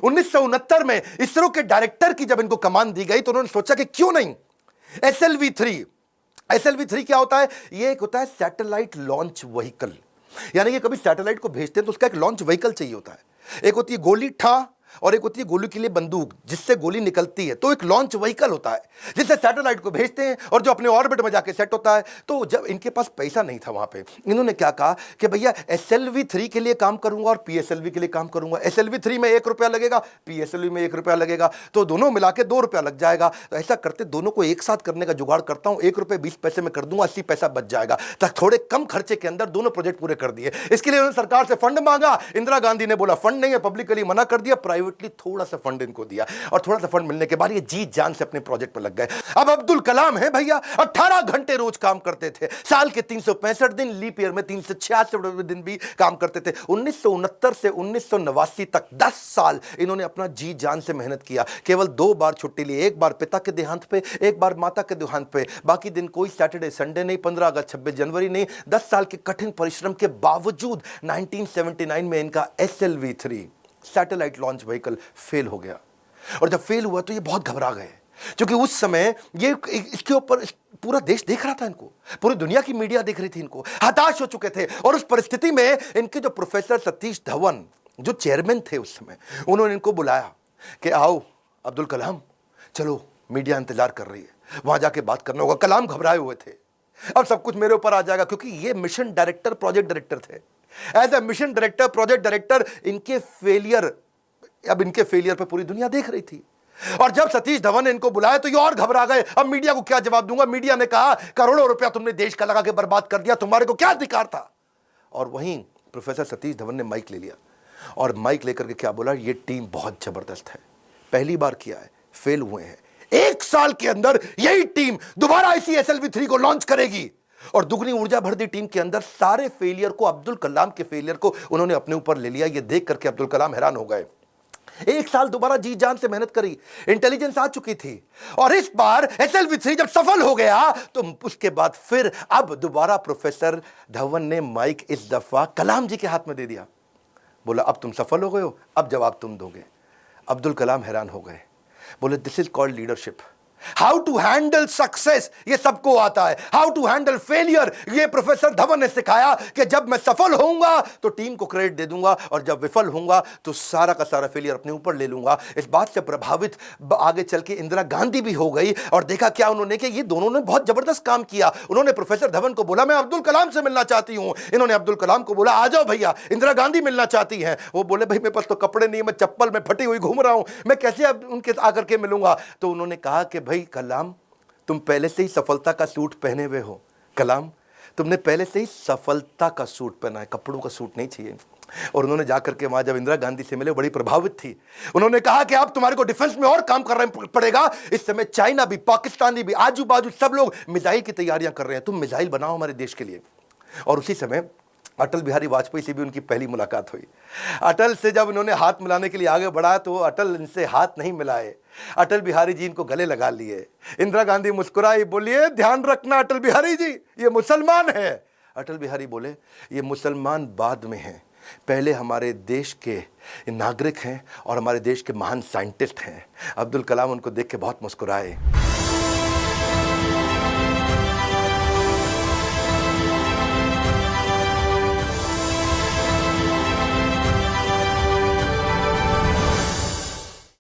1969 में इसरो के डायरेक्टर की जब इनको कमान दी गई तो उन्होंने सोचा कि क्यों नहीं SLV-3। SLV-3 क्या होता है? ये एक होता है सैटेलाइट लॉन्च व्हीकल, यानी कि कभी सैटेलाइट को भेजते हैं तो उसका एक लॉन्च व्हीकल चाहिए होता है। एक होती है गोली ठा और एक होती है गोली के लिए बंदूक जिससे गोली निकलती है, तो एक लॉन्च व्हीकल होता है जिससे सैटेलाइट को भेजते हैं और जो अपने ऑर्बिट में जाके सेट होता है। तो जब इनके पास पैसा नहीं था वहां पे, इन्होंने क्या कहा कि भैया SLV-3 के लिए काम करूंगा और PSLV के लिए काम करूंगा। SLV-3 में 1 रुपया लगेगा, PSLV में 1 रुपया लगेगा, तो दोनों मिला के 2 रुपया लग जाएगा। तो ऐसा करते दोनों को एक साथ करने का जुगाड़ करता हूं, 1 रुपये 20 पैसे में कर दूंगा, 80 पैसा बच जाएगा। तक थोड़े कम खर्चे के अंदर दोनों प्रोजेक्ट पूरे कर दिए। इसके लिए उन्होंने सरकार से फंड मांगा। इंदिरा गांधी ने बोला फंड नहीं है, पब्लिकली मना कर दिया, प्राइवेटली थोड़ा सा फंड इनको दिया और थोड़ा सा फंड मिलने के बाद ये जी जान से अपने प्रोजेक्ट पर लग गए। अब अब्दुल कलाम है भैया, 18 घंटे रोज काम करते थे, साल के 365 दिन, लीप ईयर में 366 दिन भी काम करते थे। 1969 से 1989 तक 10 साल इन्होंने अपना जी जान से मेहनत किया। केवल 2 बार छुट्टी ली, एक बार पिता के देहांत पे, एक बार माता के देहांत पे। बाकी दिन कोई सैटरडे संडे नहीं, 15 अगस्त 26 जनवरी नहीं। 10 साल के कठिन परिश्रम के बावजूद 1979 में इनका SLV-3 satellite launch vehicle fail हो गया। और जब फेल हुआ तो ये बहुत घबरा गए, क्योंकि उस समय ये इसके ऊपर पूरा देश देख रहा था इनको, पूरी दुनिया की मीडिया देख रही थी इनको, हताश हो चुके थे। और उस परिस्थिति में इनके जो प्रोफेसर सतीश धवन जो चेयरमैन थे उस समय, उन्होंने इनको बुलाया कि आओ अब्दुल कलाम, चलो मीडिया इंतजार कर रही है, वहां जाके बात करना होगा। कलाम घबराए हुए थे, अब सब कुछ मेरे ऊपर आ जाएगा, क्योंकि ये मिशन डायरेक्टर, प्रोजेक्ट डायरेक्टर थे। As a mission director, project director, इनके फेलियर पे पूरी दुनिया देख रही थी। और जब सतीश धवन ने इनको बुलाया तो ये और घबरा गए, अब मीडिया को क्या जवाब दूंगा। मीडिया ने कहा करोड़ों रुपया तुमने देश का लगा के बर्बाद कर दिया, तुम्हारे को क्या अधिकार था। और वहीं प्रोफेसर सतीश धवन ने माइक ले लिया और माइक लेकर के क्या बोला, ये टीम बहुत जबरदस्त है, पहली बार किया है, फेल हुए हैं, 1 साल के अंदर यही टीम दोबारा इसी SLV-3 को लॉन्च करेगी। और दुगनी ऊर्जा भर दी टीम के अंदर। सारे फेलियर को, अब्दुल कलाम के फेलियर को उन्होंने अपने ऊपर ले लिया। ये देख करके अब्दुल कलाम हैरान हो गए। 1 साल दोबारा जी जान से मेहनत करी, इंटेलिजेंस आ चुकी थी, और इस बार SLV-3 जब सफल हो गया तो उसके बाद फिर अब दोबारा प्रोफेसर धवन ने माइक इस दफा कलाम जी के हाथ में दे दिया। बोला अब तुम सफल हो गए हो, अब जवाब तुम दोगे। अब्दुल कलाम हैरान हो गए, बोले this is called leadership. How to handle success ये सबको आता है, हाउ टू हैंडल फेलियर ये प्रोफेसर धवन ने सिखाया कि जब मैं सफल होऊंगा तो टीम को क्रेडिट दे दूंगा, और जब विफल होऊंगा तो सारा का सारा फेलियर अपने ऊपर ले लूंगा। इस बात से प्रभावित आगे चल के इंदिरा गांधी भी हो गई, और देखा क्या उन्होंने कि ये दोनों ने बहुत जबरदस्त काम किया। उन्होंने प्रोफेसर धवन को बोला मैं अब्दुल कलाम से मिलना चाहती हूं, इन्होंने अब्दुल कलाम को बोला आ जाओ भैया, इंदिरा गांधी मिलना चाहती हैं। वो बोले भाई मेरे पास तो कपड़े नहीं, मैं चप्पल में फटी हुई घूम रहा हूं, मैं कैसे अब उनके आकर के मिलूंगा। तो उन्होंने कहा कि भाई कलाम तुम पहले से ही सफलता का सूट पहने हुए हो, कलाम तुमने पहले से ही सफलता का सूट पहना है, कपड़ों का सूट नहीं चाहिए। और उन्होंने जाकर के वहां जब इंदिरा गांधी से मिले बड़ी प्रभावित थी। उन्होंने कहा कि अब तुम्हारे को डिफेंस में और काम करना पड़ेगा। इस समय चाइना भी, पाकिस्तानी भी, आजू बाजू सब लोग मिसाइल की तैयारियां कर रहे हैं, तुम मिसाइल बनाओ हमारे देश के लिए। और उसी समय अटल बिहारी वाजपेयी से भी उनकी पहली मुलाकात हुई। अटल से जब उन्होंने हाथ मिलाने के लिए आगे बढ़ा तो अटल इनसे हाथ नहीं मिलाए, अटल बिहारी जी इनको गले लगा लिए। इंदिरा गांधी मुस्कुराई, बोलिए ध्यान रखना अटल बिहारी जी ये मुसलमान है। अटल बिहारी बोले ये मुसलमान बाद में हैं, पहले हमारे देश के नागरिक हैं और हमारे देश के महान साइंटिस्ट हैं। अब्दुल कलाम उनको देख के बहुत मुस्कुराए।